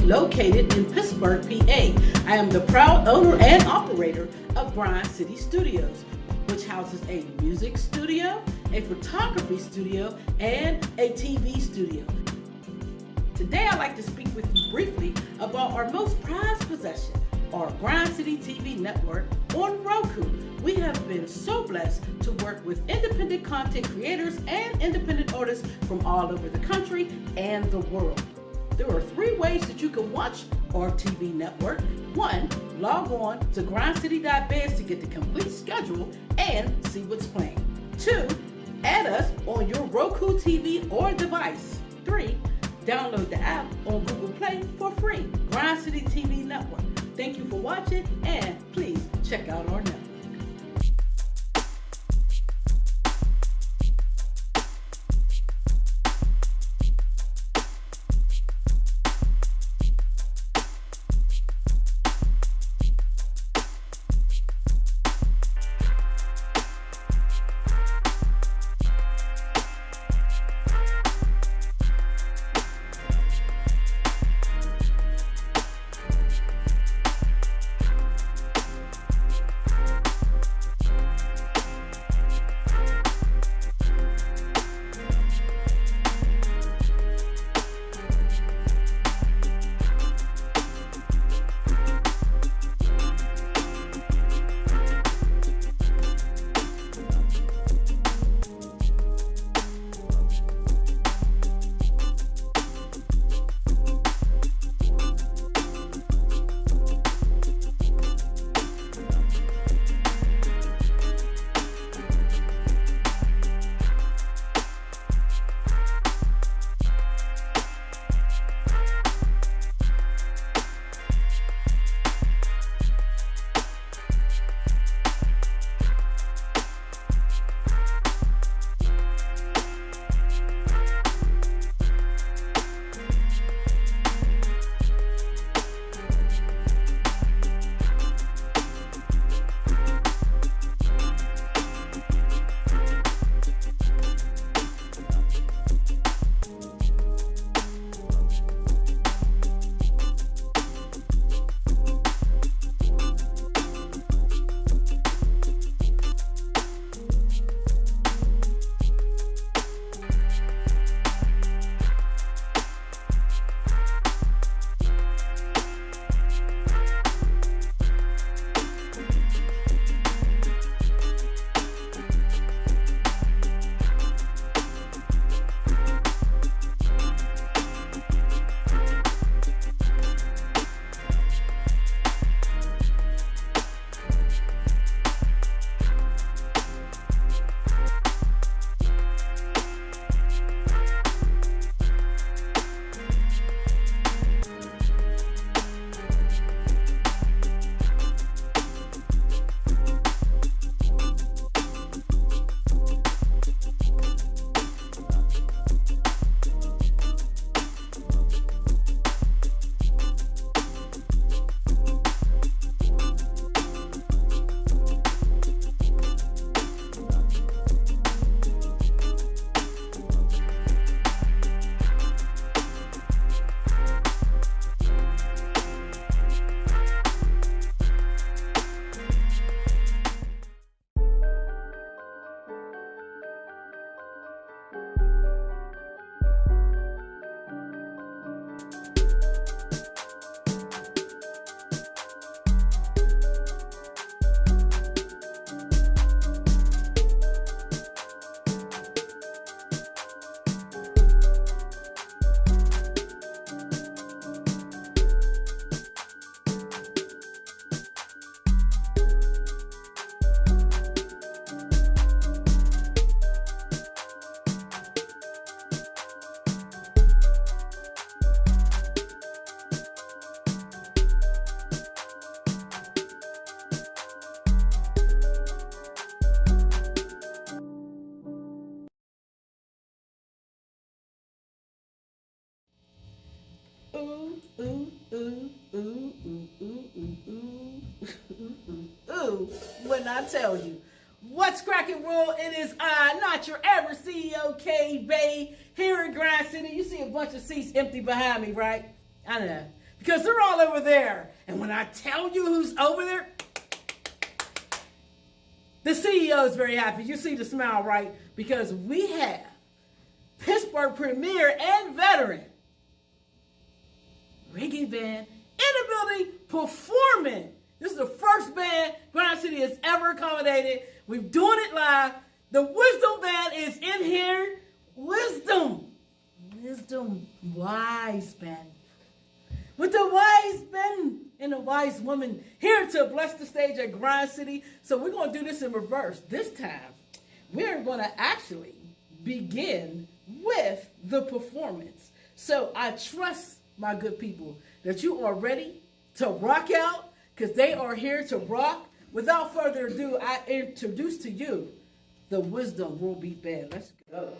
located in Pittsburgh, PA. I am the proud owner and operator of Grind City Studios, which houses a music studio, a photography studio, and a TV studio. Today I'd like to speak with you briefly about our most prized possession, our Grind City TV network on Roku. We have been so blessed to work with independent content creators and independent artists from all over the country and the world. There are 3 ways that you can watch our TV network. 1, log on to grindcity.biz to get the complete schedule and see what's playing. 2, add us on your Roku TV or device. 3, download the app on Google Play for free. Grind City TV Network. Thank you for watching, and please check out our network. Ooh, ooh, ooh, ooh, ooh, ooh, ooh, ooh, ooh. When I tell you, what's cracking, world? It is I, not your ever CEO, K Bay, here in Grind City. You see a bunch of seats empty behind me, right? I know. because they're all over there. And when I tell you who's over there, the CEO is very happy. You see the smile, right? Because we have Pittsburgh premier and veteran reggae band in the building performing. This is the first band Grind City has ever accommodated. We're doing it live. The Wizdom band is in here. Wizdom, wise band. With the wise men and a wise woman here to bless the stage at Grind City. So we're going to do this in reverse. This time, we're going to actually begin with the performance. So I trust, my good people, that you are ready to rock out, because they are here to rock. Without further ado, I introduce to you the Wizdom World Beat Band. Let's go.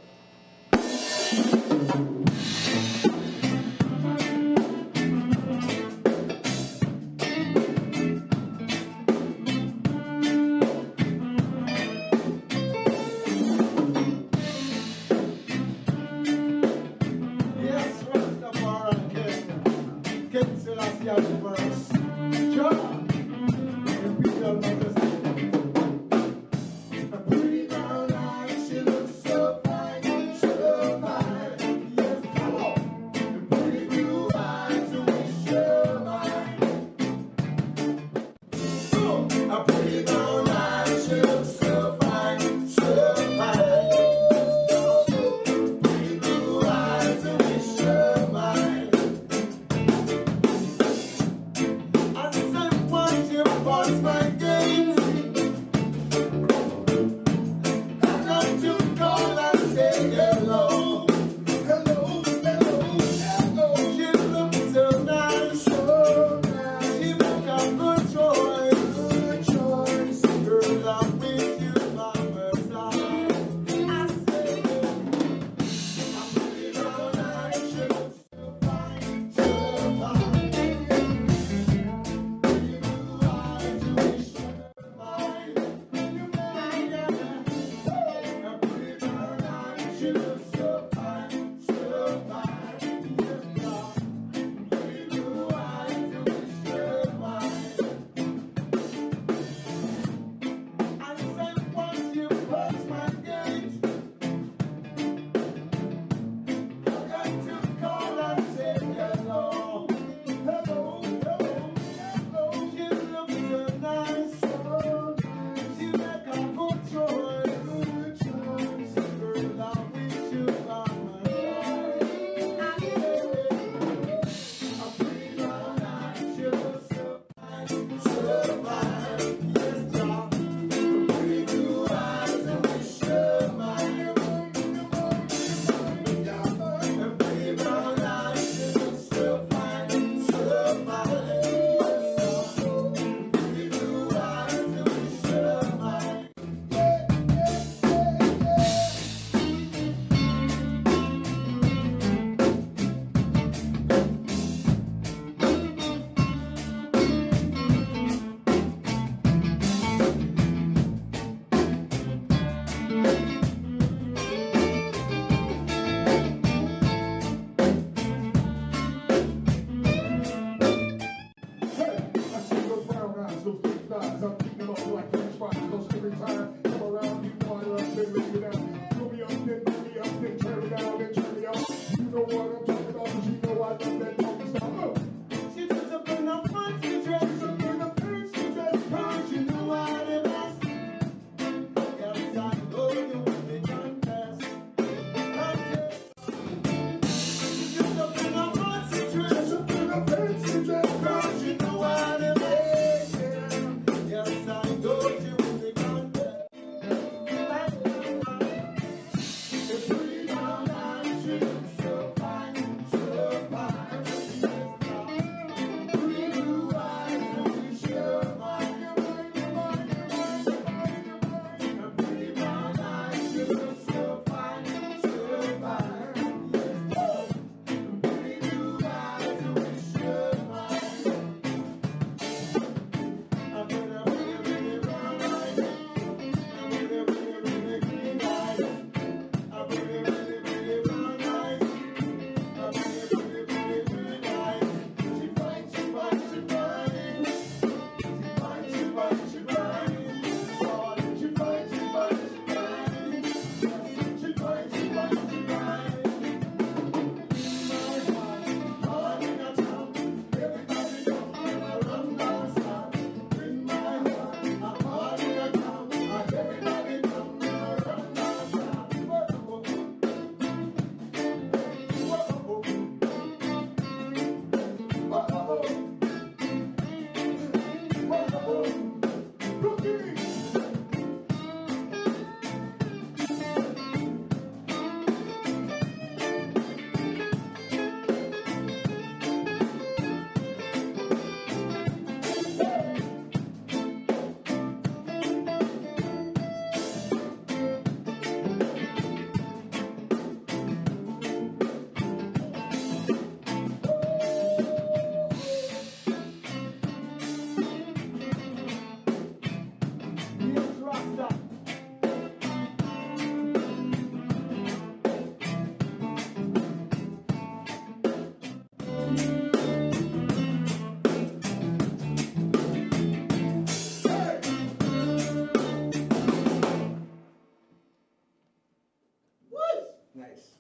Nice.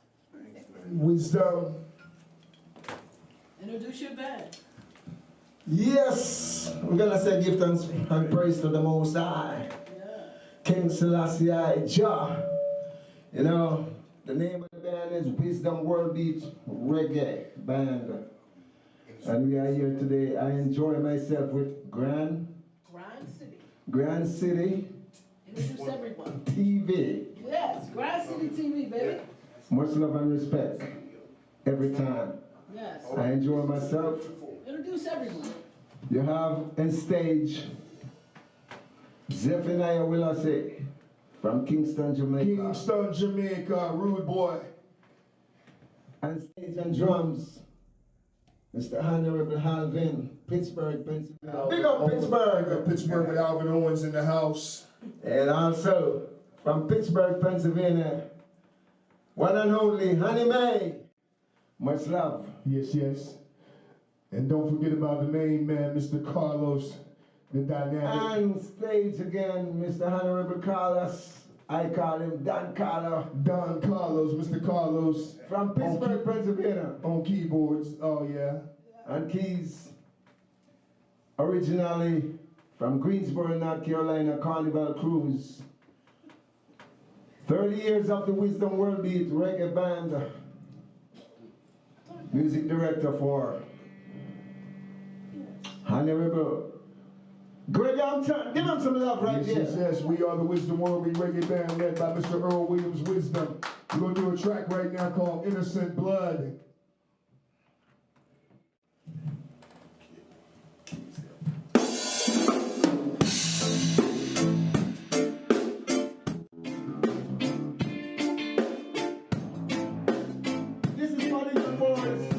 Wizdom. Introduce your band. Yes, we're gonna say give thanks and praise to the Most High, King Selassie I, Jah. You know, the name of the band is Wizdom World Beat Reggae Band, and we are here today. I enjoy myself with Grand City Introduce everyone. TV. Yes, Grand City TV, baby. Much love and respect every time. Yes. I enjoy myself. Introduce everyone. You have on stage Zephaniah Willase from Kingston, Jamaica. Kingston, Jamaica, rude boy. On stage and drums, Mr. Honorable Alvin, Pittsburgh, Pennsylvania. Big up Pittsburgh! Big up Pittsburgh with Alvin Owens in the house. And also from Pittsburgh, Pennsylvania, one and only Honey May. Much love. Yes, yes. And don't forget about the main man, Mr. Carlos, the dynamic. On stage again, Mr. Honorable Carlos. I call him Don Carlos. Don Carlos, Mr. Carlos. From Pittsburgh, Pennsylvania. On keyboards, oh yeah. On keys. Originally from Greensboro, North Carolina, Carnival Cruise. 30 years of the Wizdom World Beat Reggae Band. Music director for Honorable Greg Hampton. Give him some love right Yes, there. yes, yes. We are the Wizdom World Beat Reggae Band led by Mr. Earl Williams Wizdom. We're going to do a track right now called Innocent Blood. This is for the young boys.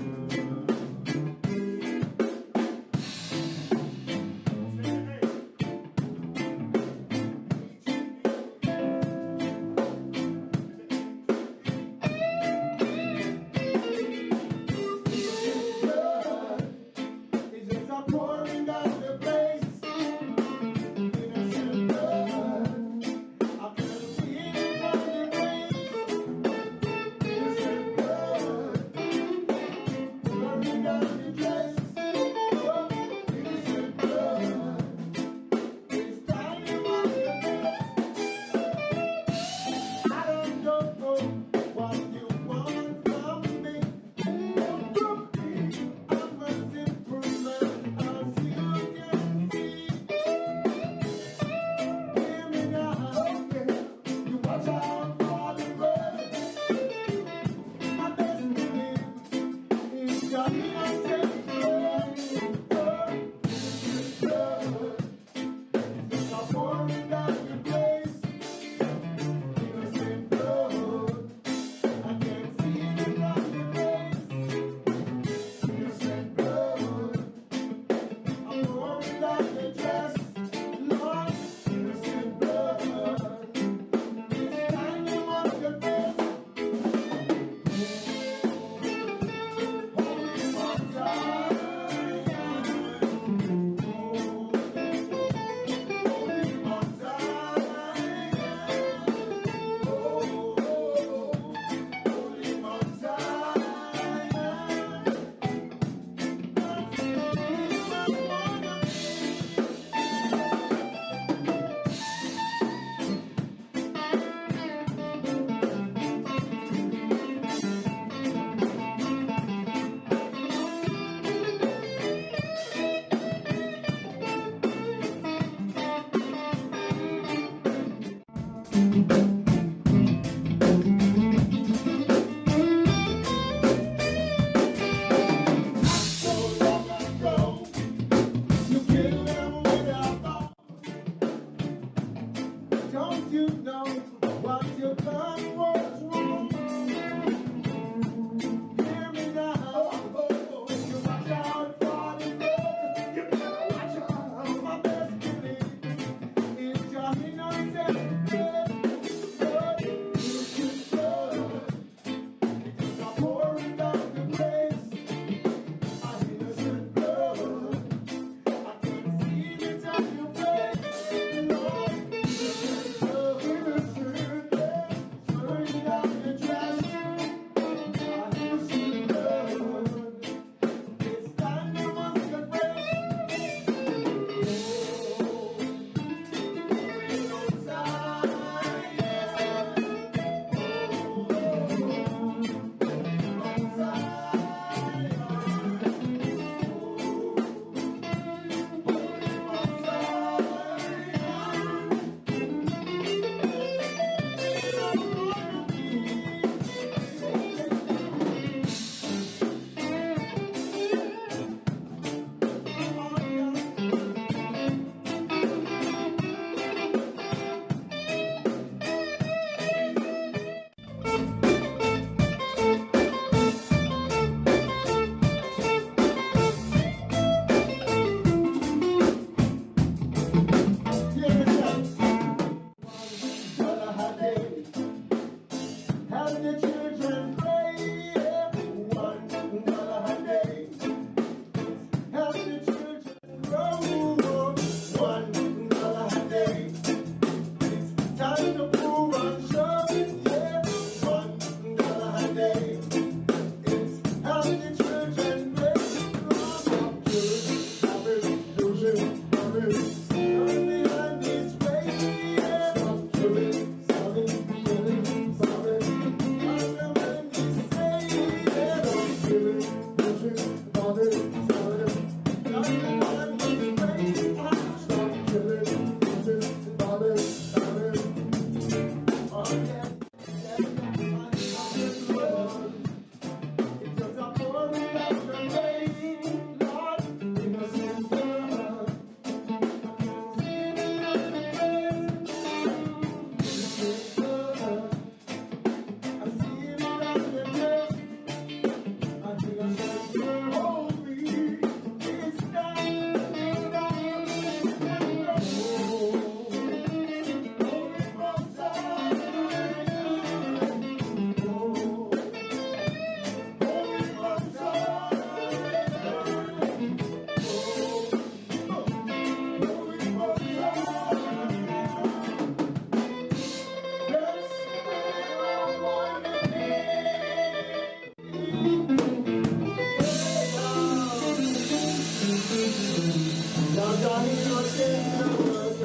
Johnny not saying a word.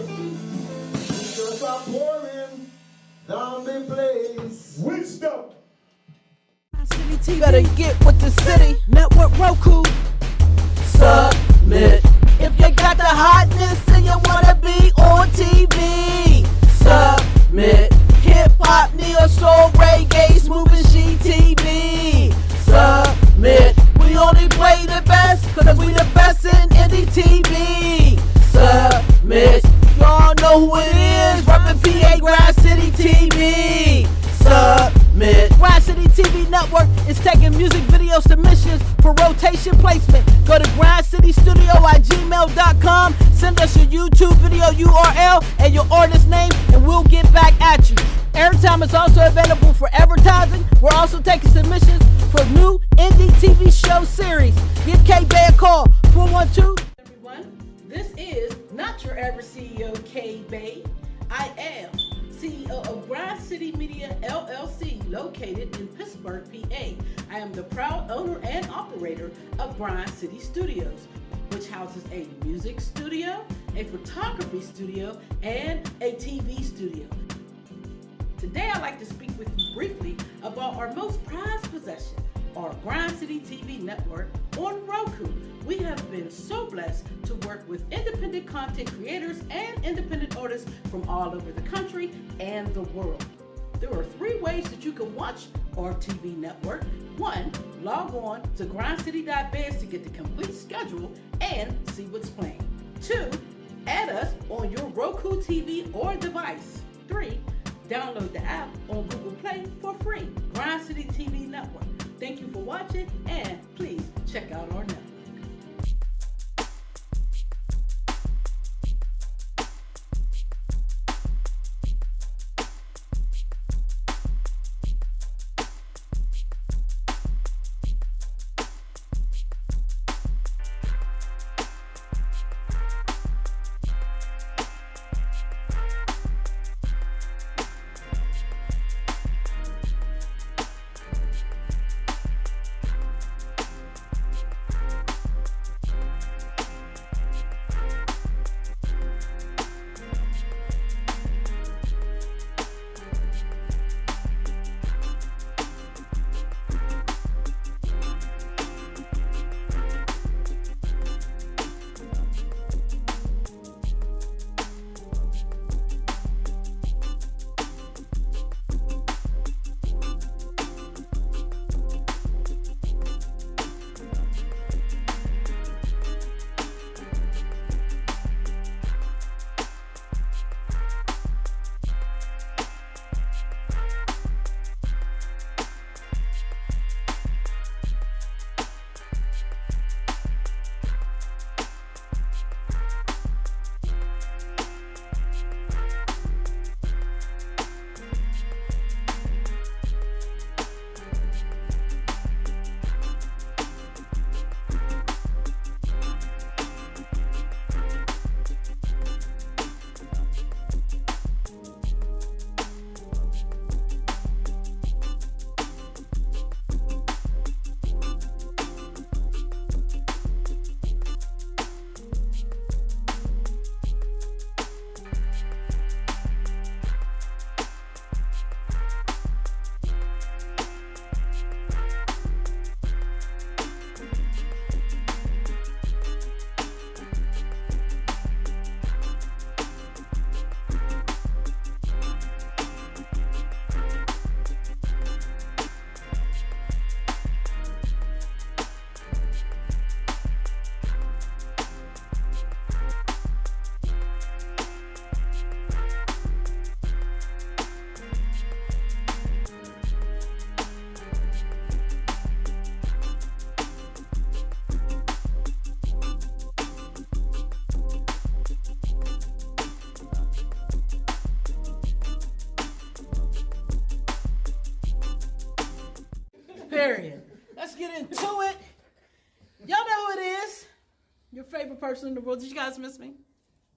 It's just a pouring down the place. Wizdom. Better get with the city. Network Roku. Submit. If you got the hotness and you wanna be on TV, submit. Hip hop, neo soul, reggae, smooth and she TV. Submit. We only play the best, cause we the best in indie TV. Submit. Y'all know who it is, reppin' PA Grind City TV. Submit. Grind City TV Network is taking music video submissions for rotation placement. Go to grindcitystudio@gmail.com. Send us your YouTube video URL and your artist name, and we'll get back at you. Airtime is also available for advertising. We're also taking submissions for new indie TV show series. Give K-Bay a call, 412. Everyone, this is not your average CEO, K-Bay. I am CEO of Grind City Media LLC, located in Pittsburgh, PA. I am the proud owner and operator of Grind City Studios, which houses a music studio, a photography studio, and a TV studio. Today I'd like to speak with you briefly about our most prized possession, our Grind City TV network on Roku. We have been so blessed to work with independent content creators and independent artists from all over the country and the world. There are 3 ways that you can watch our TV network. 1, log on to grindcity.biz to get the complete schedule and see what's playing. 2, add us on your Roku TV or device. 3, download the app on Google Play for free. Grind City TV Network. Thank you for watching, and please check out our network. Period. Let's get into it. Y'all know who it is. Your favorite person in the world. Did you guys miss me?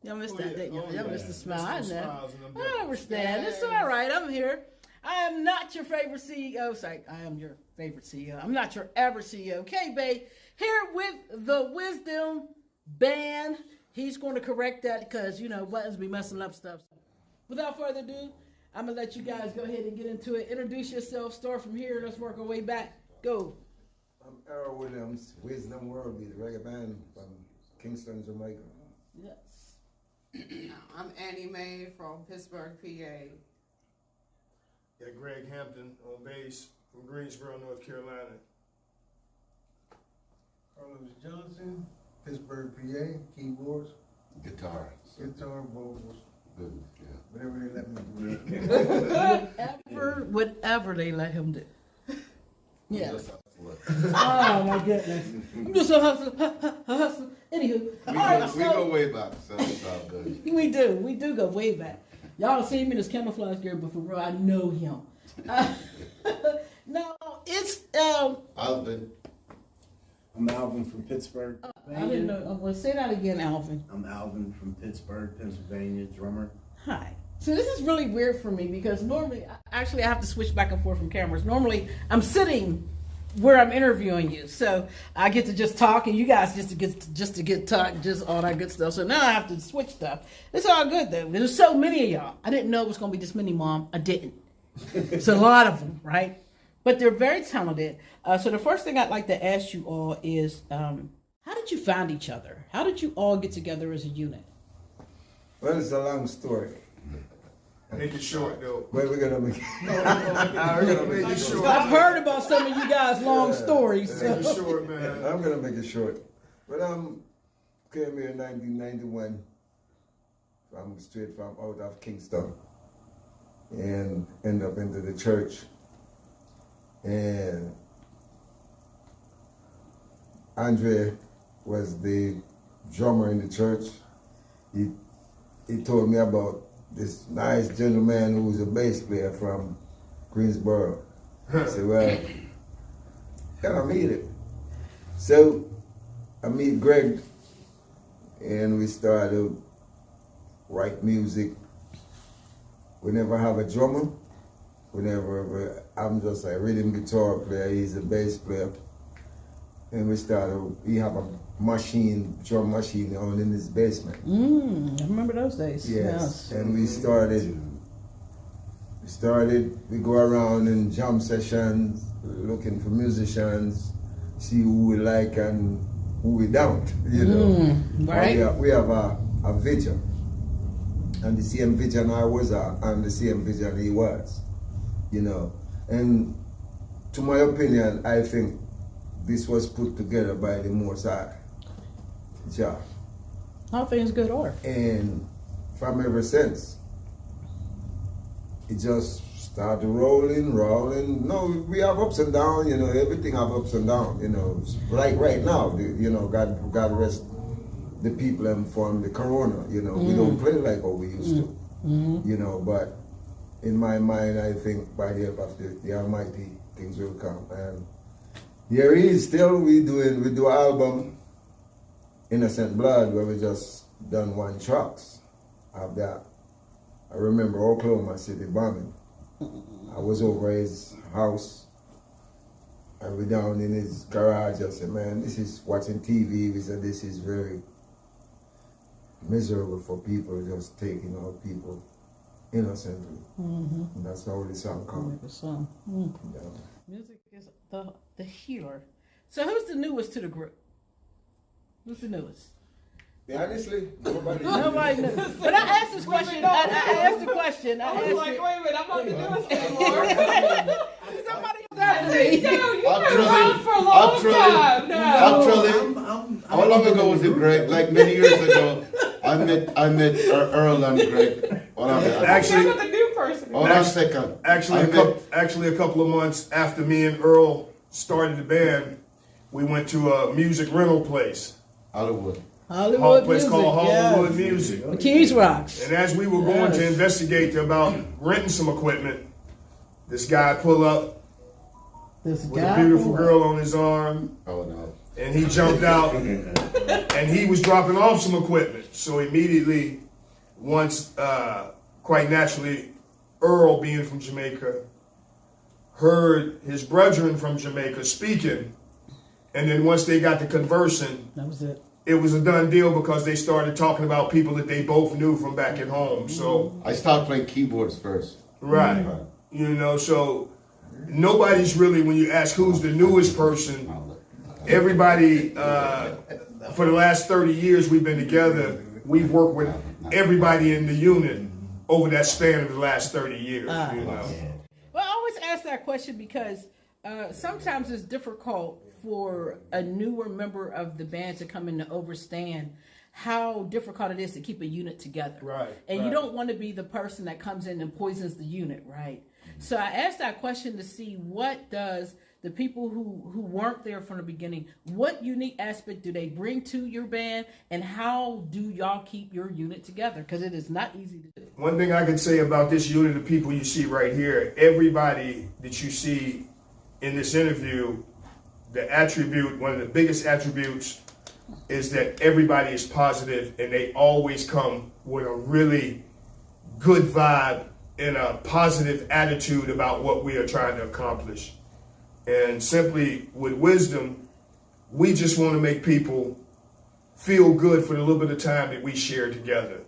Y'all missed that, didn't you? Y'all missed the smile. I know. I understand. It's all right. I'm here. I am not your favorite CEO. Sorry, I am your favorite CEO. I'm not your average CEO. K-Bay here with the Wizdom band. He's going to correct that because, you know, buttons be messing up stuff. Without further ado, I'm going to let you guys go ahead and get into it. Introduce yourself. Start from here. Let's work our way back. Go. I'm Earl Williams, Wizdom World Beat, reggae band from Kingston, Jamaica. Yes. I'm Annie Mae from Pittsburgh, PA. Got Greg Hampton on bass from Greensboro, North Carolina. Carlos Johnson, Pittsburgh, PA, keyboards, Guitar. vocals, Good, yeah. whatever they let me do. Whatever they let him do. Yeah. Just hustler. Oh my goodness. I'm just a hustler. Anywho. We go way back, so it's all good. We do go way back. Y'all don't see me in this camouflage gear, but for real, I know him. No, it's Alvin. I'm Alvin from Pittsburgh. I didn't know. Well, say that again, Alvin. I'm Alvin from Pittsburgh, Pennsylvania, drummer. Hi. So this is really weird for me because normally, actually, I have to switch back and forth from cameras. Normally, I'm sitting where I'm interviewing you, so I get to just talk, and you guys just to get talk, just all that good stuff. So now I have to switch stuff. It's all good though. There's so many of y'all. I didn't know it was gonna be this many, Mom. I didn't. It's a lot of them, right? But they're very talented. So the first thing I'd like to ask you all is, how did you find each other? How did you all get together as a unit? Well, it's a long story. Make it short though. But we're gonna make We're gonna make it short. I've heard about some of you guys' long stories. Make it So. short, man. I'm gonna make it short. But came here in 1991. I'm straight from out of Kingston. And end up into the church. And Andre was the drummer in the church. He told me about this nice gentleman who was a bass player from Greensboro. I said, well, gotta meet him. So I meet Greg and we started write music. We never have a drummer. I'm just a rhythm guitar player, he's a bass player. And we have a drum machine on in his basement. I remember those days. Yes. And we go around in jam sessions, looking for musicians, see who we like and who we don't, you know. Right. We have a vision. And the same vision I was and the same vision he was, you know. And to my opinion, I think this was put together by the Most High. Yeah. All things good order. And from ever since, it just started rolling. No, we have ups and downs, you know, everything have ups and downs, you know. Like right now, you know, God rest the people and from the corona, you know. We don't play like how we used to, you know, but in my mind, I think by the help of the Almighty, things will come. And here he is still, we do an album, Innocent Blood, where we just done 1 tracks of that. I remember Oklahoma City bombing. I was over his house. I was down in his garage. I said, man, this is watching TV. We said, this is very miserable for people, just taking out people innocently. And that's how the song comes. Yeah. Music is the healer. So who's the newest to the group? Who's the newest? Yeah, honestly, nobody knows. But I asked this question. I asked the question. I was like, wait a minute, I'm not the newest anymore. Somebody got me. You've been around for a long time now. How long ago was it, Greg? Like many years ago, I met Earl and Greg. Actually, with the new person. Hold on a second. Actually, a couple of months after me and Earl started the band, we went to a music rental place. Hollywood Hollywood place music, called Hollywood yes. Music. The Keys Rocks. And as we were going to investigate about renting some equipment, this guy pulled up with a beautiful girl on his arm. Oh no. And he jumped out and he was dropping off some equipment. So immediately, once, quite naturally, Earl being from Jamaica, heard his brethren from Jamaica speaking. And then once they got to conversing, That was it. it was a done deal because they started talking about people that they both knew from back at home. So I started playing keyboards first. right, you know, so nobody's really, when you ask who's the newest person, everybody, for the last 30 years we've been together, we've worked with everybody in the unit over that span of the last 30 years, you know. Well, I always ask that question because sometimes it's difficult for a newer member of the band to come in to understand how difficult it is to keep a unit together. Right. And you don't want to be the person that comes in and poisons the unit, right? So I asked that question to see what does the people who weren't there from the beginning, what unique aspect do they bring to your band, and how do y'all keep your unit together? Because it is not easy to do. One thing I can say about this unit of people you see right here, everybody that you see in this interview, one of the biggest attributes is that everybody is positive and they always come with a really good vibe and a positive attitude about what we are trying to accomplish. And simply with Wizdom, we just want to make people feel good for the little bit of time that we share together.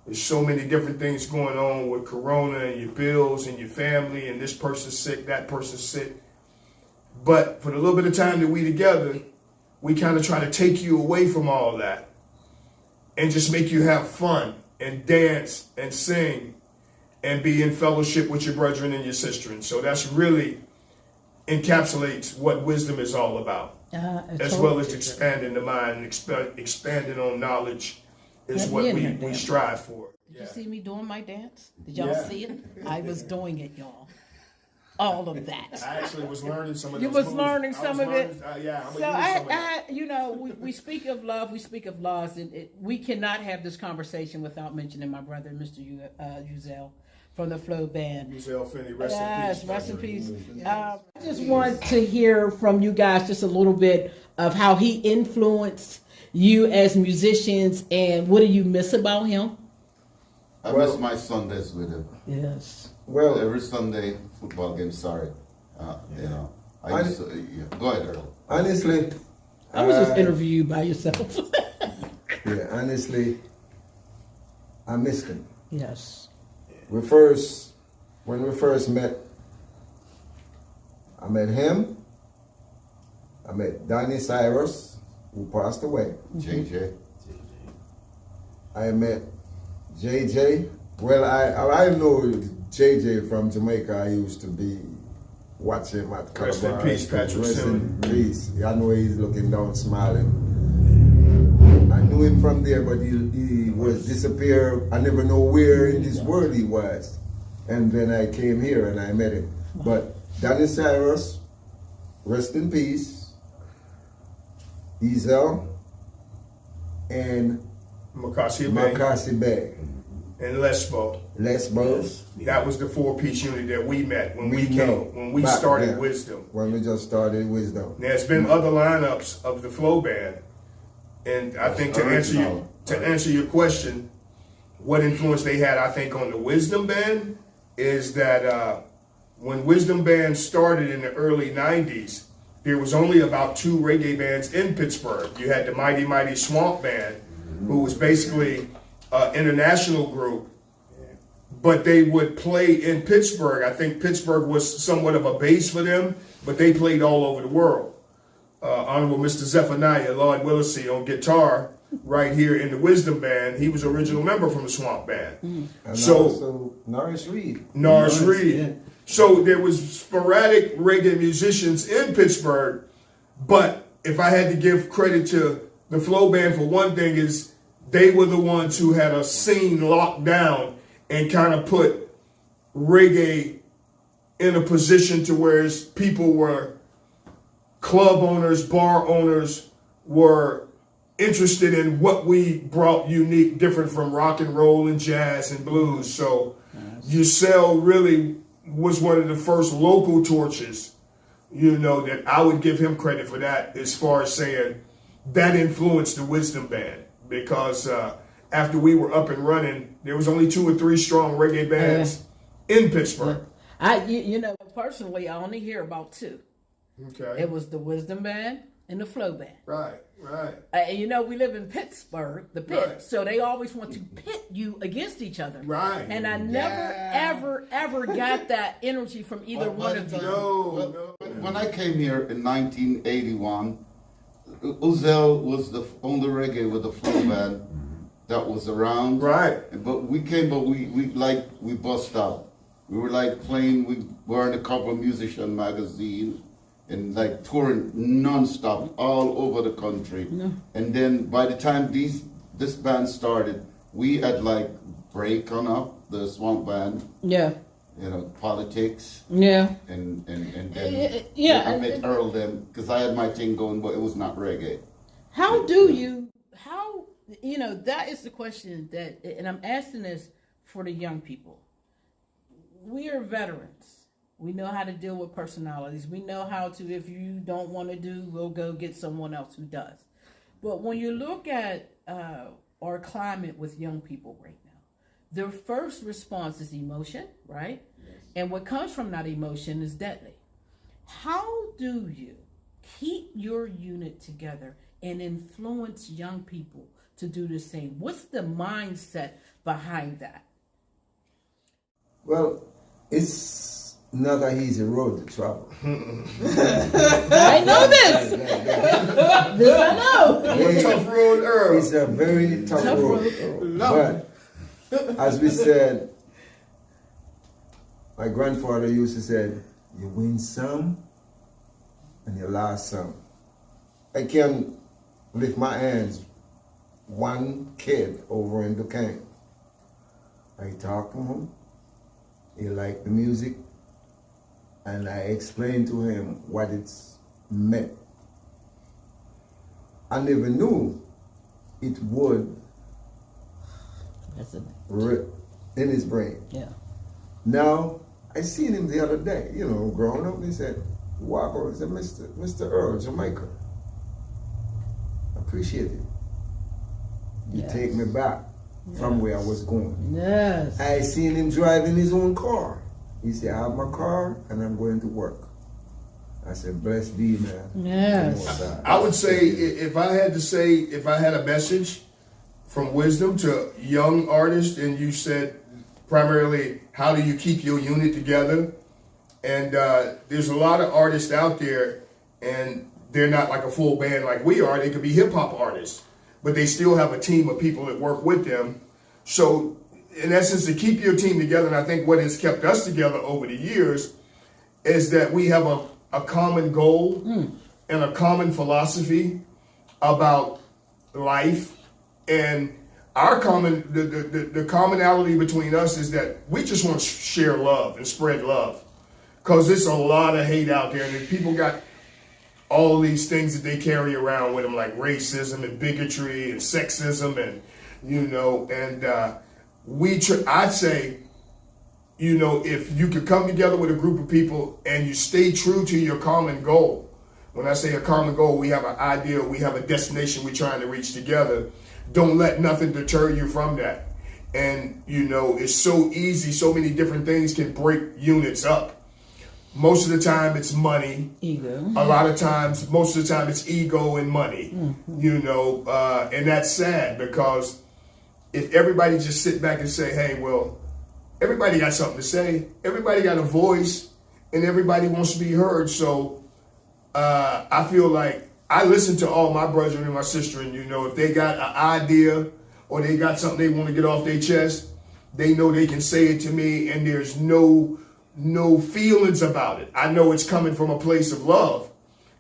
There's so many different things going on with Corona and your bills and your family, and this person's sick, that person's sick. But for the little bit of time that we together, we kind of try to take you away from all that and just make you have fun and dance and sing and be in fellowship with your brethren and your sisters. So that's really encapsulates what Wizdom is all about, as well as expanding the mind and expanding on knowledge is what we strive for. Did you see me doing my dance? Did y'all see it? I was doing it, y'all. All of that. I actually was learning some of You those was moves. learning some of it. Yeah, I'm So gonna use some of that. we speak of love, we speak of laws, and we cannot have this conversation without mentioning my brother, Mr. Uzel, from the Flow Band. Uzel Finney, rest in Yes, peace. rest in peace. I just want to hear from you guys just a little bit of how he influenced you as musicians, and what do you miss about him? I miss my Sundays with him. Yes. Well, Every Sunday football game. Sorry, you know. I used to, Go ahead, Earl. honestly, I was just interviewing you by yourself. yeah, honestly, I missed him. Yes. When we first met, I met him. I met Donnie Cyrus, who passed away. JJ. I met JJ. Well, I know JJ from Jamaica. I used to be watching him at Rest in Calabar. peace, Patrick Rest Simmons. in peace. I know he's looking down, smiling. I knew him from there, but he was disappeared. I never know where in this world he was. And then I came here and I met him. But Danny Cyrus, rest in peace. Ezel and Makasi Bay. and Lesbo. Lesbos. That was the 4-piece unit that we met when we back started then, Wizdom. When we just started Wizdom. There's been other lineups of the Flow Band, and I think to answer your question, what influence they had, I think, on the Wizdom Band is that when Wizdom Band started in the early 90s, there was only about 2 reggae bands in Pittsburgh. You had the Mighty Mighty Swamp Band, who was basically an international group, but they would play in Pittsburgh. I think Pittsburgh was somewhat of a base for them, but they played all over the world. Honorable Mr. Zephaniah, Lloyd Willisey on guitar, right here in the Wizdom Band. He was original member from the Swamp Band. And So also Norris Reed. Norris Reed. So there was sporadic reggae musicians in Pittsburgh, but if I had to give credit to the Flow Band for one thing, is they were the ones who had a scene locked down and kind of put reggae in a position to where people were, club owners, bar owners were interested in what we brought unique, different from rock and roll and jazz and blues. So Uzel really was one of the first local torches, that I would give him credit for that, as far as saying that influenced the Wizdom Band, because after we were up and running, there was only 2 or 3 strong reggae bands in Pittsburgh. Personally, I only hear about 2. Okay. It was the Wizdom Band and the flow band. Right. And you know, we live in Pittsburgh, the pit, Right. so they always want to pit you against each other. Right. And I never, ever got that energy from either one of you. No. When I came here in 1981, Uzel was the only reggae with the flow band that was around. Right. But we bust out. We were like playing, we were in a cover musician magazine and like touring non-stop all over the country. No. And then by the time this band started, we had like Break On Up, the Swamp Band. Yeah. You know, Politics. Yeah. And then I met Earl then, because I had my thing going, but it was not reggae. How you know, that is the question that, and I'm asking this for the young people. We are veterans. We know how to deal with personalities. We know how to, if you don't want to do, we'll go get someone else who does. But when you look at our climate with young people right now, their first response is emotion, right? Yes. And what comes from that emotion is deadly. How do you keep your unit together and influence young people to do the same? What's the mindset behind that? Well, it's not an easy road to travel. I know this. This I know. Tough road, Earl. It's a very tough road. But as we said, my grandfather used to say, you win some and you lose some. I can lift my hands, one kid over in Duquesne. I talk to him, he liked the music, and I explained to him what it's meant. I never knew it would in his brain. Yeah. Now, I seen him the other day, you know, growing up, he said, Wabo is a Mr. Earl, Jamaica. Appreciate it. You take me back from where I was going. Yes. I seen him driving his own car. He said, I have my car and I'm going to work. I said, blessed be, man. Yes. I would say, if I had a message from Wizdom to young artists, and you said primarily, how do you keep your unit together? And there's a lot of artists out there, and they're not like a full band like we are. They could be hip hop artists, but they still have a team of people that work with them. So in essence, to keep your team together, and I think what has kept us together over the years is that we have a common goal and a common philosophy about life. And our the commonality between us is that we just want to share love and spread love. Because there's a lot of hate out there, and people got all these things that they carry around with them, like racism and bigotry and sexism, and I'd say, if you could come together with a group of people and you stay true to your common goal. When I say a common goal, we have an idea, we have a destination we're trying to reach together. Don't let nothing deter you from that. And it's so easy. So many different things can break units up. Most of the time it's money. Ego. Most of the time it's ego and money. Mm-hmm. And that's sad, because if everybody just sit back and say, hey, well, everybody got something to say, everybody got a voice, and everybody wants to be heard. So I feel like I listen to all my brethren and my sister, and if they got an idea or they got something they want to get off their chest, they know they can say it to me, and there's no feelings about it. I know it's coming from a place of love.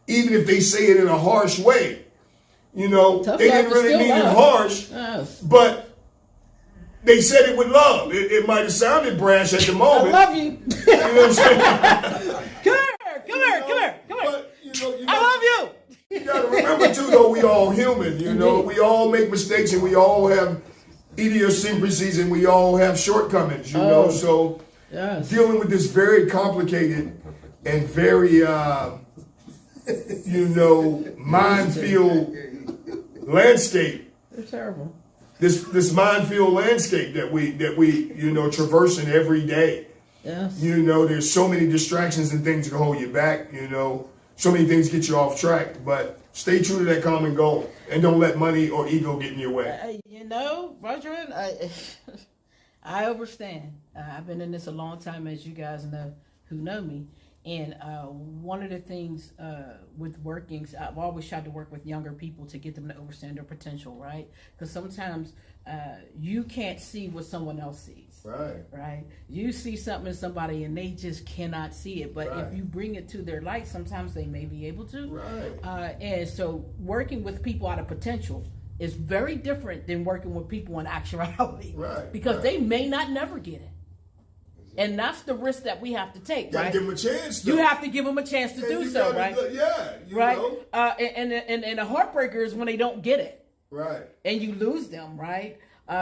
Even if they say it in a harsh way, they didn't really mean it harsh, but they said it with love. It might have sounded brash at the moment. I love you. You know what I'm saying? Come here. But, I love you. You got to remember, too, though, we all human. We all make mistakes, and we all have idiosyncrasies, and we all have shortcomings, So dealing with this very complicated and very, minefield landscape. It's terrible. This minefield landscape that we traversing every day. Yes. There's so many distractions and things that hold you back. So many things get you off track, but Stay true to that common goal, and don't let money or ego get in your way. You know, Roger, I understand. I've been in this a long time, as you guys know who know me. And one of the things with workings, I've always tried to work with younger people to get them to understand their potential, right? Because sometimes you can't see what someone else sees. Right. You see something in somebody and they just cannot see it. But if you bring it to their light, sometimes they may be able to. And so working with people out of potential is very different than working with people in actuality. Because they may not never get it. And that's the risk that we have to take, Gotta right? give them a chance. You have to give them a chance to do so, right? Right. And a heartbreaker is when they don't get it. Right. And you lose them, right?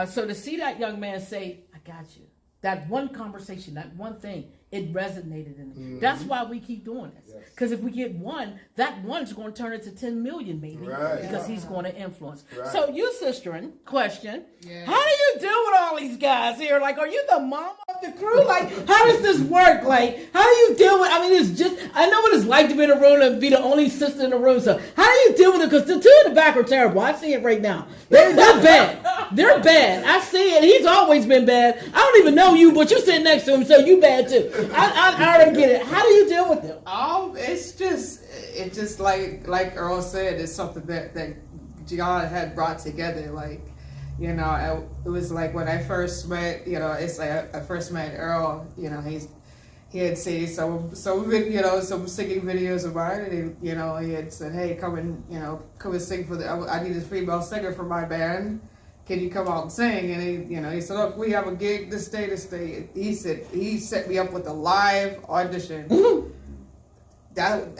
So to see that young man say, I got you. That one conversation, that one thing, it resonated in me. That's why we keep doing this. Because if we get one, that one's going to turn into 10 million maybe. Because he's going to influence. So you, sisterin, question, how do you deal with all these guys here? Like, are you the mama of the crew? Like, how does this work? Like, how do you deal with, I mean, it's just, I know what it's like to be in a room and be the only sister in the room. So how do you deal with it? Because the two in the back are terrible. I see it right now. They're bad. They're bad. I see it. He's always been bad. I don't even know you, but you're sitting next to him, so you bad too. I already get it. How do you deal with them? It's just like Earl said, it's something that God had brought together. Like, you know, it was like when I first met, you know, it's like I first met Earl. You know, he had seen some singing videos of mine, and he had said, "Hey, come and sing for I need a female singer for my band. Can you come out and sing?" And he said, "Look, we have a gig this day. He said he set me up with a live audition. I've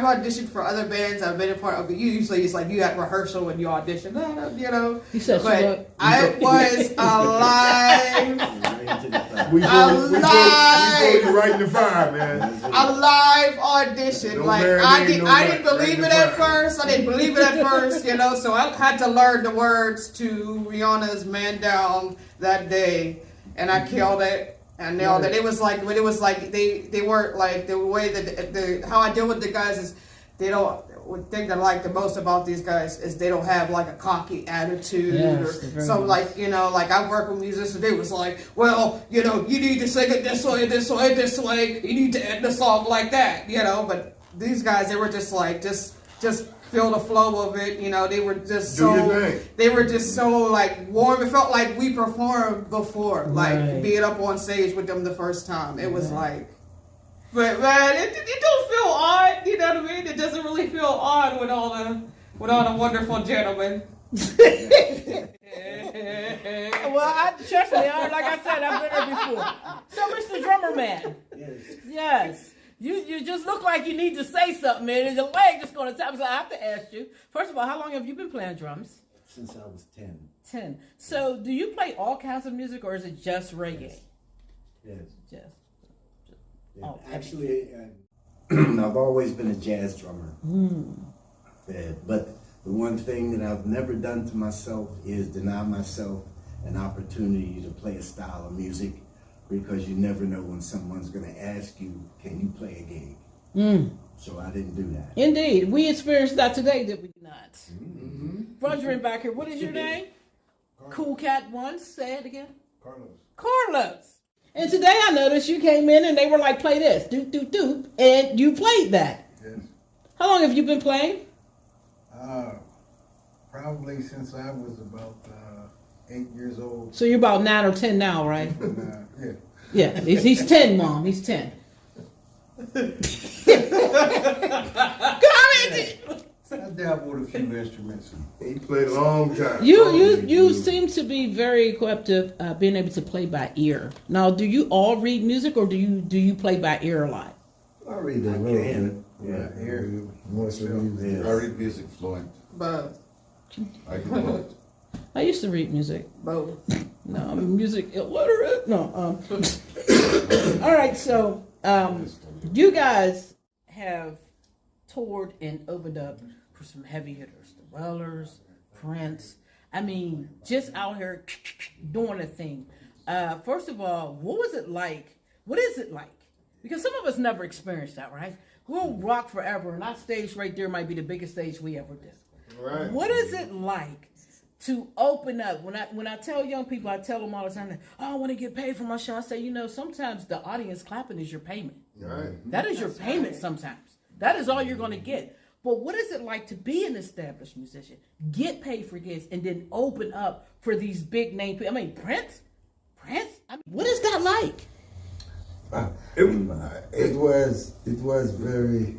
auditioned for other bands. I've been a part of. Usually, it's like you at rehearsal when you audition. He said, but I was alive. We throw you right in the fire, man. A live audition. I didn't believe it at first. So I had to learn the words to Rihanna's "Man Down" that day, and I killed it. And nailed it. It was like they weren't like the way that how I deal with the guys is they don't. The thing that I like the most about these guys is they don't have like a cocky attitude like I work with musicians. They was like, well, you need to sing it this way. You need to end the song like that, But these guys, they were just like just feel the flow of it, They were just so like warm. It felt like we performed before, like being up on stage with them the first time. It was like, but man, it don't feel odd. You know what I mean? It doesn't really feel odd with all the wonderful gentlemen. Well, trust me, like I said, I've been there before. So, Mr. Drummer Man, yes. You just look like you need to say something, man, and your leg just going to tap. So I have to ask you, first of all, how long have you been playing drums? Since I was 10. 10. So do you play all kinds of music, or is it just reggae? Yes. Just. Yeah. Oh, actually, I've always been a jazz drummer. But the one thing that I've never done to myself is deny myself an opportunity to play a style of music, because you never know when someone's going to ask you, can you play a gig? So I didn't do that. Indeed. We experienced that today, did we not? Roger in back here, what is your name? Cool Cat 1, say it again. Carlos. And today I noticed you came in and they were like, play this, doop, doop, doop, and you played that. Yes. How long have you been playing? Probably since I was about 8 years old. So you're about 9 or 10 now, right? Yeah. Yeah, he's 10, Mom. He's 10. I dabbled with a few instruments. He played a long time. You seem to be very equipped of being able to play by ear. Now, do you all read music, or do you play by ear a lot? I read a little bit. Yeah, ear. I read music fluent. Both. I do both. I used to read music. Both. No, I'm music illiterate. No. All right, so you guys have toured and opened up for some heavy hitters, the Wellers, Prince. I mean, just out here doing a thing. First of all, what was it like? What is it like? Because some of us never experienced that, right? we'll rock forever, and our stage right there might be the biggest stage we ever did. Right. What is it like to open up? When I tell young people, I tell them all the time, oh, I want to get paid for my show. I say, sometimes the audience clapping is your payment. Right. That is your payment sometimes. That is all you're going to get. But what is it like to be an established musician, get paid for gigs, and then open up for these big name people? I mean, Prince? I mean, what is that like? It was very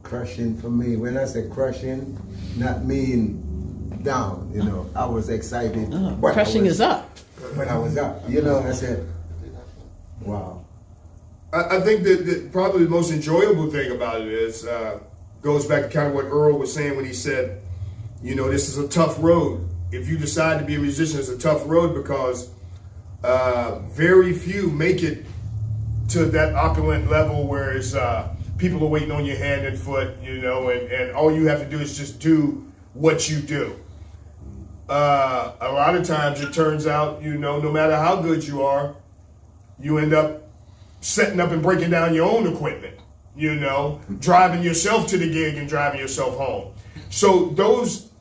crushing for me. When I say crushing, not mean down, I was excited. Crushing is up. When I was up, I said, wow. I think that probably the most enjoyable thing about it is, goes back to kind of what Earl was saying when he said, this is a tough road. If you decide to be a musician, it's a tough road because very few make it to that opulent level where it's, people are waiting on your hand and foot, and all you have to do is just do what you do. A lot of times it turns out, no matter how good you are, you end up setting up and breaking down your own equipment, driving yourself to the gig and driving yourself home. So those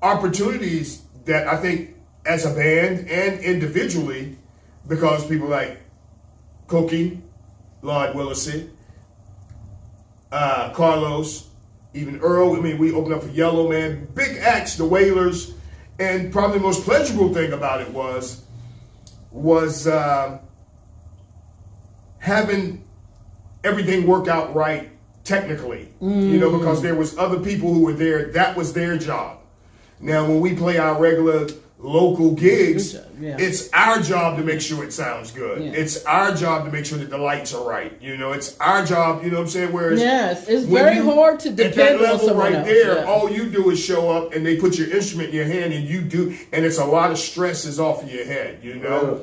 opportunities that I think as a band and individually, because people like Cookie, Lord Willisey, Carlos, even Earl, we opened up for Yellow Man, big acts, the Wailers, and probably the most pleasurable thing about it was having everything work out right technically, because there was other people who were there, that was their job. Now, when we play our regular local gigs, it's our job to make sure it sounds good. Yeah. It's our job to make sure that the lights are right. It's our job, you know what I'm saying? Whereas it's very hard to depend on someone right else. There, all you do is show up and they put your instrument in your hand and you do, and it's a lot of stress is off of your head, Well,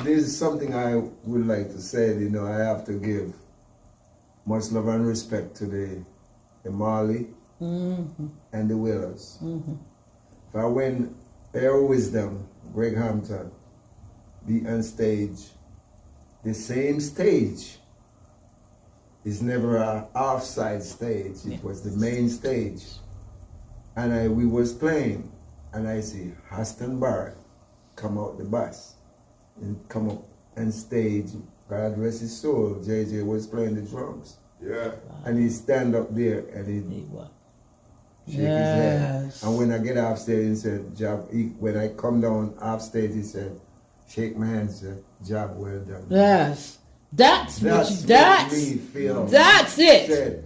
there's something I would like to say, I have to give much love and respect to the Marley and the Willers. If I win Air Wizdom, Greg Hampton, be on stage, the same stage is never an offside stage. It was the main stage. And we was playing, and I see Huston Barrett come out the bus and come up on stage. God rest his soul, JJ was playing the drums. Yeah. And he stand up there and he shake his head. And when I get off stage, he said, job. When I come down off stage, he said, shake my hand, said, job well done. Yes. That's me feel. That's it. Said,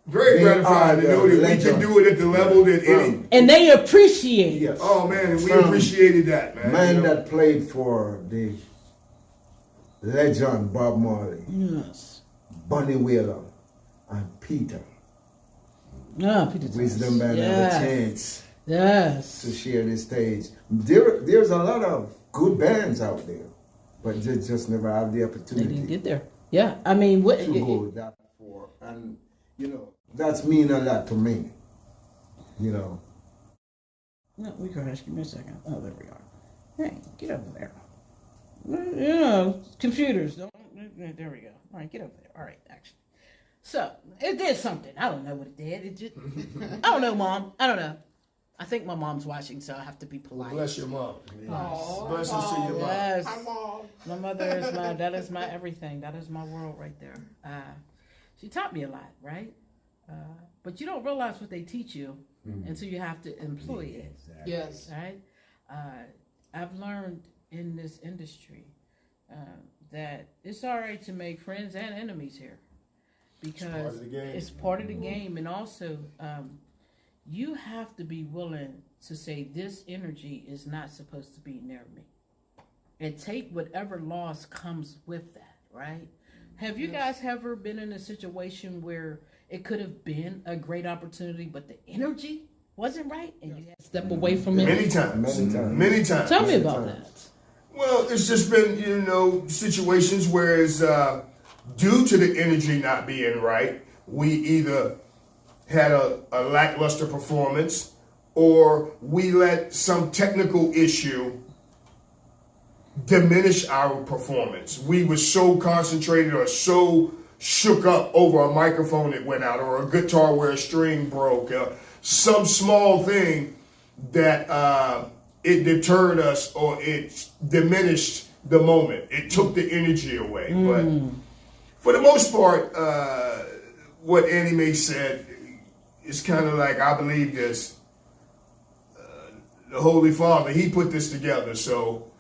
very gratifying to know that we can do it at the level that and they appreciate it. Yes. Oh man, and we appreciated that, man. Man that played for the legend Bob Marley. Yes. Bunny Wheeler and Peter. Peter Wizdom Band had a chance to share the stage. There's a lot of good bands out there, but they just never have the opportunity. They didn't get there. Yeah, I mean, what to go that far, and that's mean a lot to me. No, we can ask. Give me a second. Oh, there we are. Hey, get over there. Computers. There we go. All right, get over there. All right, action. So, it did something. I don't know what it did. It just, I don't know, Mom. I don't know. I think my mom's watching, so I have to be polite. Bless your mom. Yes. Blessings to your mom. Yes. Hi, Mom. My mother is that is my everything. That is my world right there. She taught me a lot, right? But you don't realize what they teach you until you have to employ it. Exactly. Yes. Right? I've learned in this industry that it's all right to make friends and enemies here. Because it's part of the game. And also, you have to be willing to say this energy is not supposed to be near me. And take whatever loss comes with that, right? Have you guys ever been in a situation where it could have been a great opportunity, but the energy wasn't right and you had to step away from it? Many times. Tell me about that. Well, it's just been, situations where it's due to the energy not being right, we either had a lackluster performance or we let some technical issue diminish our performance. We were so concentrated or so shook up over a microphone that went out, or a guitar where a string broke, some small thing that it deterred us, or it diminished the moment. It took the energy away. But for the most part, what Annie Mae said is kind of like, I believe this. The Holy Father, he put this together, so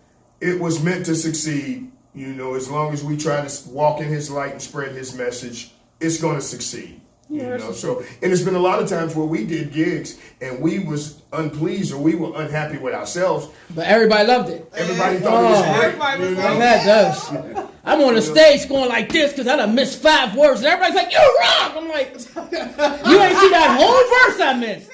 it was meant to succeed. You know, as long as we try to walk in his light and spread his message, it's going to succeed. Yeah, you know, so, and there's been a lot of times where we did gigs and we was unpleased or we were unhappy with ourselves. But everybody loved it. Everybody thought it was great. Everybody was know? That does. I'm on the stage going like this because I done missed 5 words and everybody's like, "You're wrong." I'm like, you ain't see that whole verse I missed.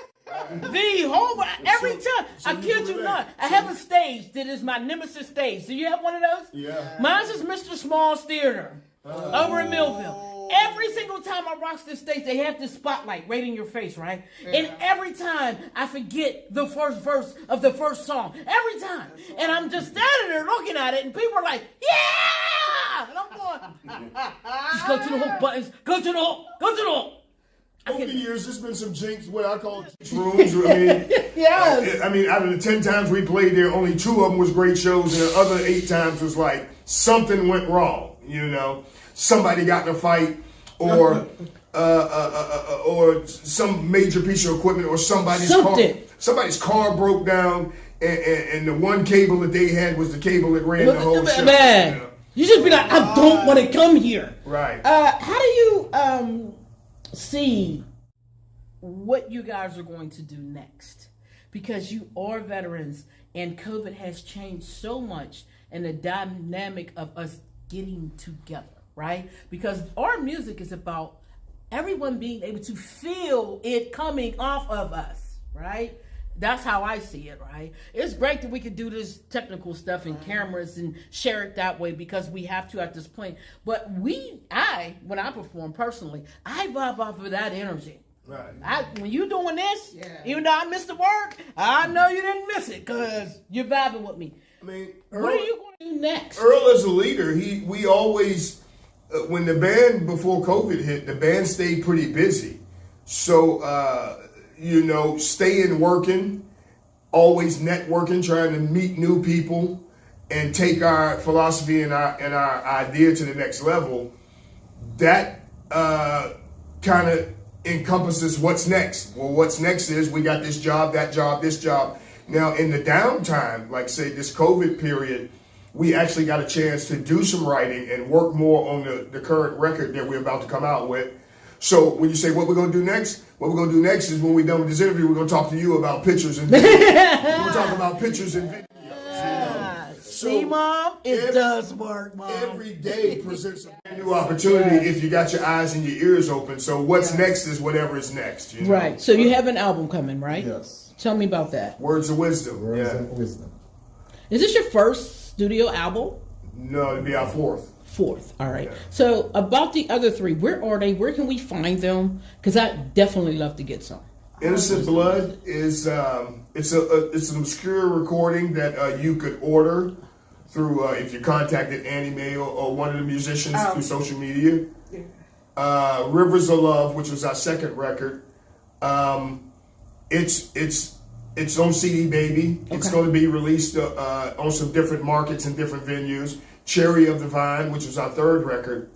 The whole every time. I kid you not. I have a stage that is my nemesis stage. Do you have one of those? Yeah. Mine's is Mr. Small's Theater over in Millville. Every single time I rock this stage, they have this spotlight right in your face, right? Yeah. And every time I forget the first verse of the first song. Every time. And I'm just standing there looking at it, and people are like, "Yeah!" And I'm going, just go to the hook buttons. Go to the hook. Go to the hook. Over the years, there's been some jinx, what I call jinx rooms. I mean, yes. I mean, out of the 10 times we played there, only 2 of them was great shows, and the other 8 times was like something went wrong. You know, somebody got in a fight, or some major piece of equipment, or somebody's car broke down, and the one cable that they had was the cable that ran the whole show. Man, you just be like, I don't want to come here. Right. How do you see what you guys are going to do next? Because you are veterans and COVID has changed so much in the dynamic of us getting together, right? Because our music is about everyone being able to feel it coming off of us, right? That's how I see it, right? It's great that we can do this technical stuff and cameras and share it that way because we have to at this point. But when I perform personally, I vibe off of that energy. Right. When you doing this, even though I missed the work, I know you didn't miss it because you're vibing with me. I mean, what are you going to do next? Earl as a leader, we always, when the band, before COVID hit, the band stayed pretty busy. So, you know, staying working, always networking, trying to meet new people and take our philosophy and our idea to the next level. That kind of encompasses what's next. Well, what's next is we got this job, that job, this job. Now, in the downtime, like say this COVID period, we actually got a chance to do some writing and work more on the current record that we're about to come out with. So when you say what we're going to do next, what we're going to do next is when we're done with this interview, we're going to talk to you about pictures and videos. We're going to talk about pictures and videos. See, Mom? It does work, Mom. Every day presents a new opportunity if you got your eyes and your ears open. So what's next is whatever is next. You know? Right. So you have an album coming, right? Yes. Tell me about that. Words of Wisdom. Words of Wisdom. Is this your first studio album? No, it'll be our 4th. 4th. All right. Yeah. So about the other 3, where are they? Where can we find them? Because I definitely love to get some. Innocent Blood is it's an obscure recording that you could order through if you contacted Annie Mae or one of the musicians through social media. Yeah. Rivers of Love, which was our 2nd record, it's on CD Baby. Okay. It's going to be released on some different markets and different venues. Cherry of the Vine, which was our 3rd record,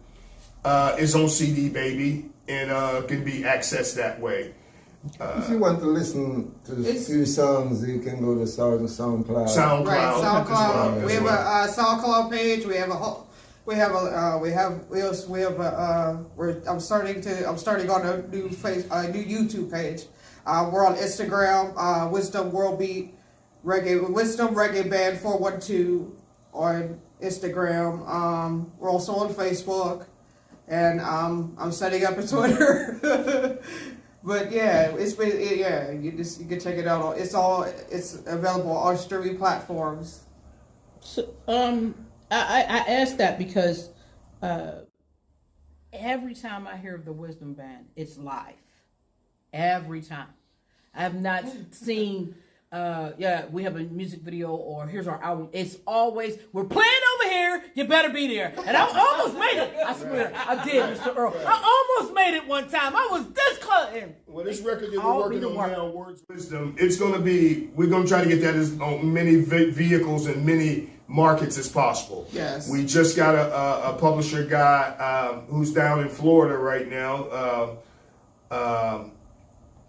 is on CD Baby and can be accessed that way. If you want to listen to a few songs, you can go to SoundCloud. Right, SoundCloud. We have a SoundCloud page. I'm starting on a new YouTube page. We're on Instagram, Wizdom World Beat Reggae, Wizdom Reggae Band 412 on Instagram. We're also on Facebook, and I'm setting up a Twitter. But yeah, you can check it out. It's available on all streaming platforms. So I asked that because every time I hear of the Wizdom Band, it's live. Every time. I have not seen we have a music video or here's our album. It's always we're playing over there, you better be there. And I almost made it. I swear, I did, Mr. Earl. I almost made it one time. I was this close. Well, this record that we're working on now, Words of Wisdom, it's going to be, we're going to try to get that on many vehicles and many markets as possible. Yes. We just got a publisher guy who's down in Florida right now.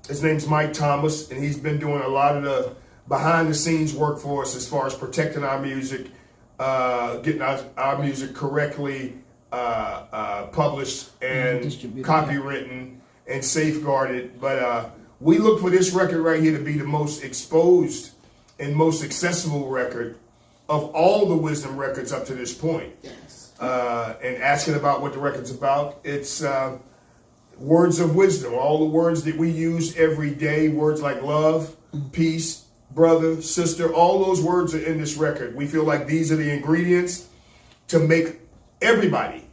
His name's Mike Thomas, and he's been doing a lot of the behind-the-scenes work for us as far as protecting our music, getting our music correctly published and copywritten and safeguarded. But we look for this record right here to be the most exposed and most accessible record of all the Wizdom records up to this point. Yes. And asking about what the record's about, it's words of wisdom, all the words that we use every day, words like love, peace, brother, sister, all those words are in this record. We feel like these are the ingredients to make everybody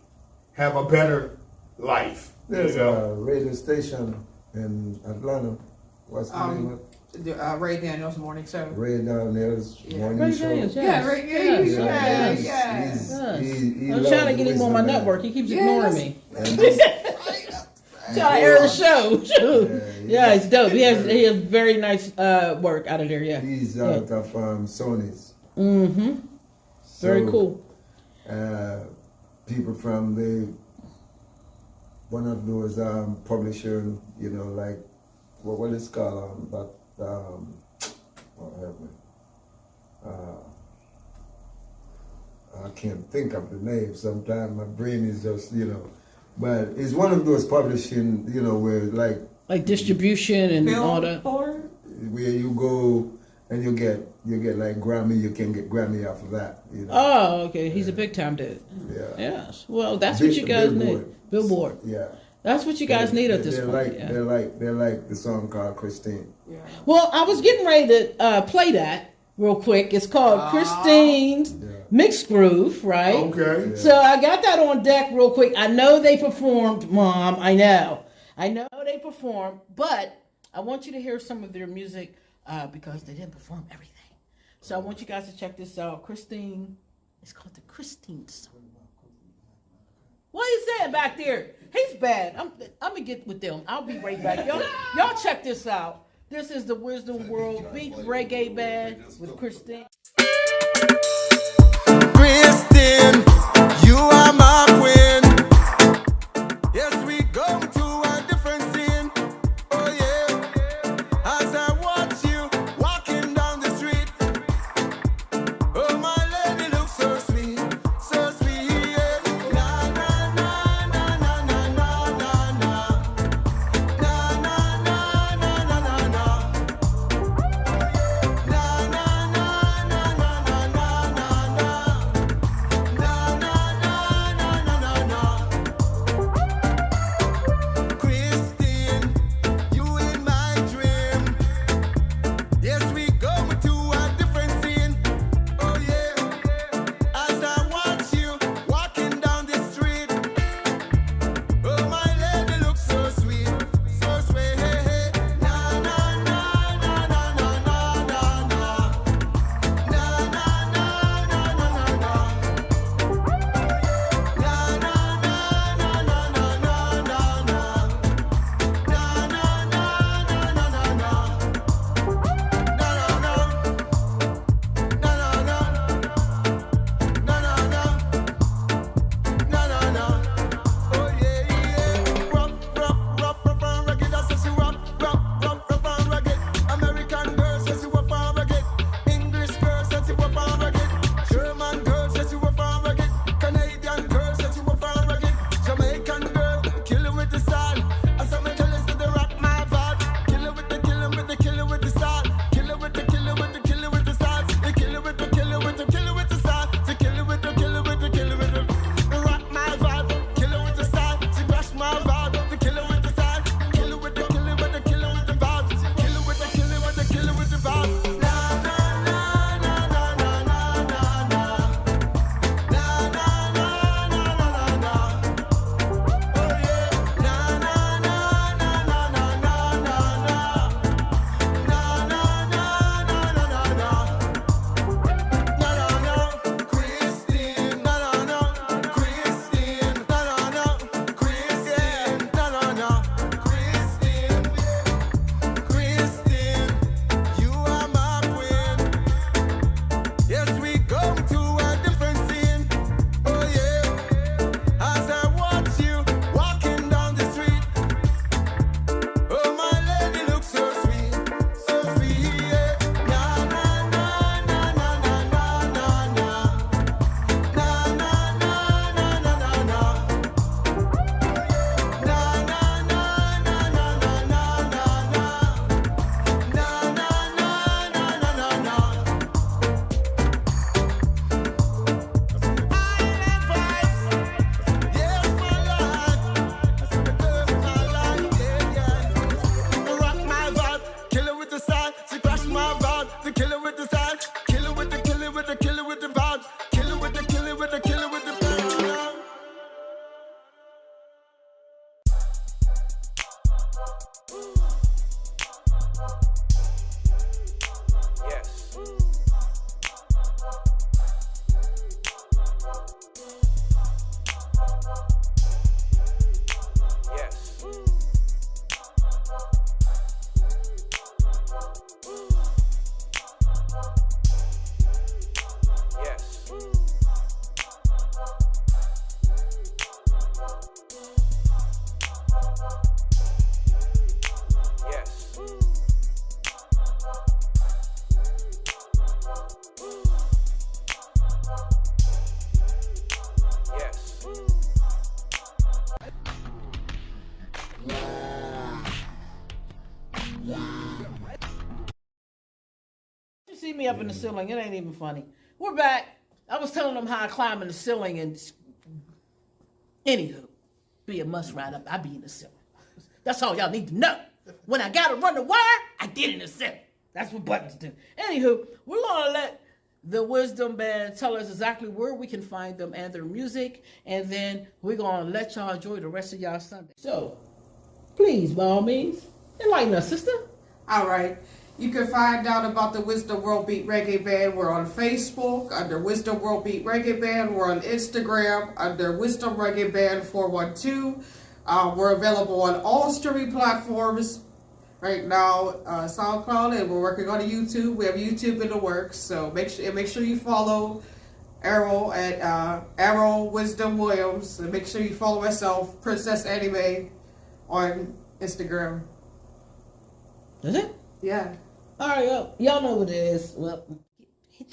have a better life. There's a radio station in Atlanta. What's the name of it? Ray Daniels Morning Show. Ray Daniels Morning Ray Show. Daniels, Yeah, Ray Daniels. Yes. He I'm trying to get him on my Wizdom, network. He keeps ignoring me. And this- Trying to air the show. Yeah, it's dope. He has very nice work out of there. Yeah. He's out of Sony's. Mm-hmm. Very cool. People from one of those publisher, you know, like what is it called? Help me. I can't think of the name. Sometimes my brain is just, you know. But it's one of those publishing, you know, where like distribution and all that. Where you go and you get like Grammy, you can get Grammy off of that. You know? Oh, okay. He's a big time dude. Yeah. Yes. Well, that's what you guys need. Billboard. Yeah. That's what you guys need at this point. They're like the song called Christine. Yeah. Well, I was getting ready to play that real quick. It's called Christine's Mixed Groove, right? Okay. Yeah. So I got that on deck real quick. I know they performed, Mom. I know they performed, but I want you to hear some of their music because they didn't perform everything. So I want you guys to check this out. Christine, it's called the Christine song. What is that back there? He's bad. I'm gonna get with them. I'll be right back. Y'all check this out. This is the Wizdom World Beat Reggae Band with Christine. Christine, you are my queen. Yes, we go to a different scene. Oh yeah, as I watch you walking down the street. Oh, my lady looks so sweet, so sweet. Yeah. Na na na na na na na na na na na na na na na na na na na na. The killer with the sound, killer with the killer with the killer with the vibe, killer with the killer with the killer with the vibe. Yes. Yes. Yes. Yes. Yes. You see me up in the ceiling. It ain't even funny. We're back. I was telling them how I climb in the ceiling and anywho, be a must ride up. I be in the ceiling. That's all y'all need to know. When I gotta run the wire, I get in the ceiling. That's what buttons do. Anywho, we're gonna let the Wizdom Band tell us exactly where we can find them and their music, and then we're gonna let y'all enjoy the rest of y'all Sunday. So, please, by all means, enlighten us, sister. All right. You can find out about the Wizdom World Beat Reggae Band. We're on Facebook under Wizdom World Beat Reggae Band. We're on Instagram under Wizdom Reggae Band 412. We're available on all streaming platforms right now, SoundCloud, and we're working on YouTube. We have YouTube in the works, so make sure you follow Arrow at Arrow Wizdom Williams, and make sure you follow myself, Princess Anime, on Instagram. Is it? Yeah. All right, y'all know what it is. Well,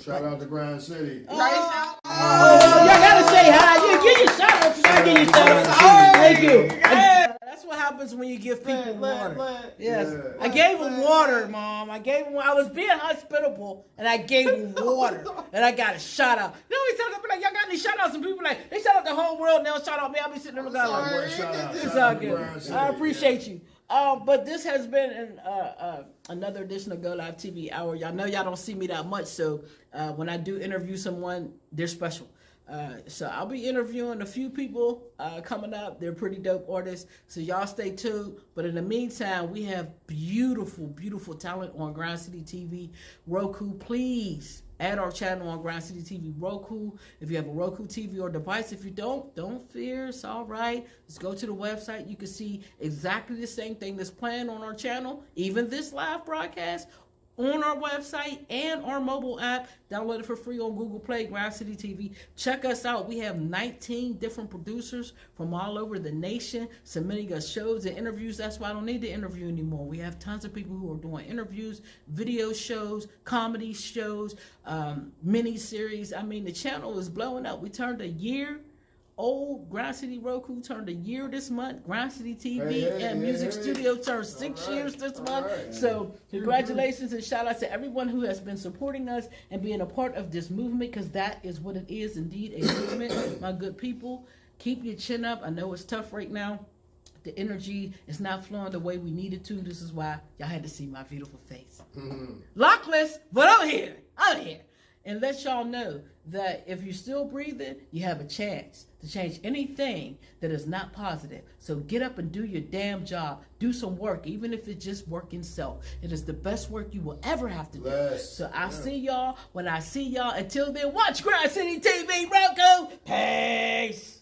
Shout out to Grind City. y'all gotta say hi. Yeah, give your shout outs. I give you shout outs. Thank you. That's what happens when you give people water. Yes, I gave them water, Mom. I was being hospitable, and I gave them water, and I got a shout out. You know, we talking about like, y'all got any shout outs, and people like they shout out the whole world, and they'll shout out me. I'll be sitting there looking like, it's all good. I appreciate you. But this has been another edition of Go Live TV Hour. Y'all know y'all don't see me that much, so when I do interview someone, they're special. So I'll be interviewing a few people coming up. They're pretty dope artists, so y'all stay tuned. But in the meantime, we have beautiful, beautiful talent on Grind City TV. Roku, please add our channel on Grind City TV Roku. If you have a Roku TV or device, if you don't fear, it's all right. Just go to the website. You can see exactly the same thing that's playing on our channel, even this live broadcast, on our website and our mobile app. Download it for free on Google Play, Grind City TV. Check us out. We have 19 different producers from all over the nation submitting us shows and interviews. That's why I don't need to interview anymore. We have tons of people who are doing interviews, video shows, comedy shows, mini series. I mean, the channel is blowing up. We turned a year old. Grind City Roku turned a year this month. Grind City TV and Music Studio turned 6 years this month. So congratulations and shout out to everyone who has been supporting us and being a part of this movement, because that is what it is, indeed, a movement. My good people, keep your chin up. I know it's tough right now. The energy is not flowing the way we need it to. This is why y'all had to see my beautiful face. Lockless, but I'm here. And let y'all know that if you're still breathing, you have a chance to change anything that is not positive. So get up and do your damn job. Do some work, even if it's just work in self. It is the best work you will ever have to do. So I'll see y'all when I see y'all. Until then, watch Grind City TV, Roku. Peace.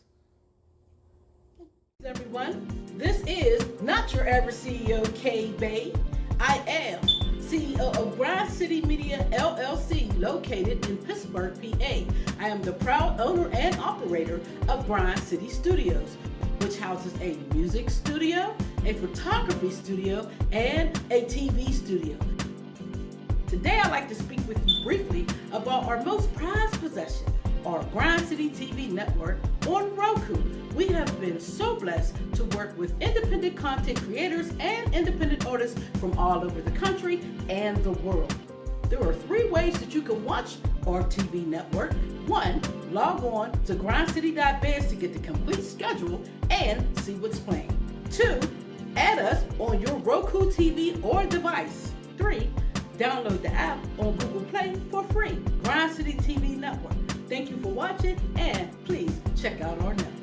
Everyone, this is not your average CEO, K-Bay. I am CEO of Grind City Media, LLC, located in Pittsburgh, PA. I am the proud owner and operator of Grind City Studios, which houses a music studio, a photography studio, and a TV studio. Today, I'd like to speak with you briefly about our most prized possession, our Grind City TV network on Roku. We have been so blessed to work with independent content creators and independent artists from all over the country and the world. There are 3 ways that you can watch our TV network. 1, log on to grindcity.biz to get the complete schedule and see what's playing. 2, add us on your Roku TV or device. 3, Download the app on Google Play for free. Grind City TV Network. Thank you for watching, and please check out our network.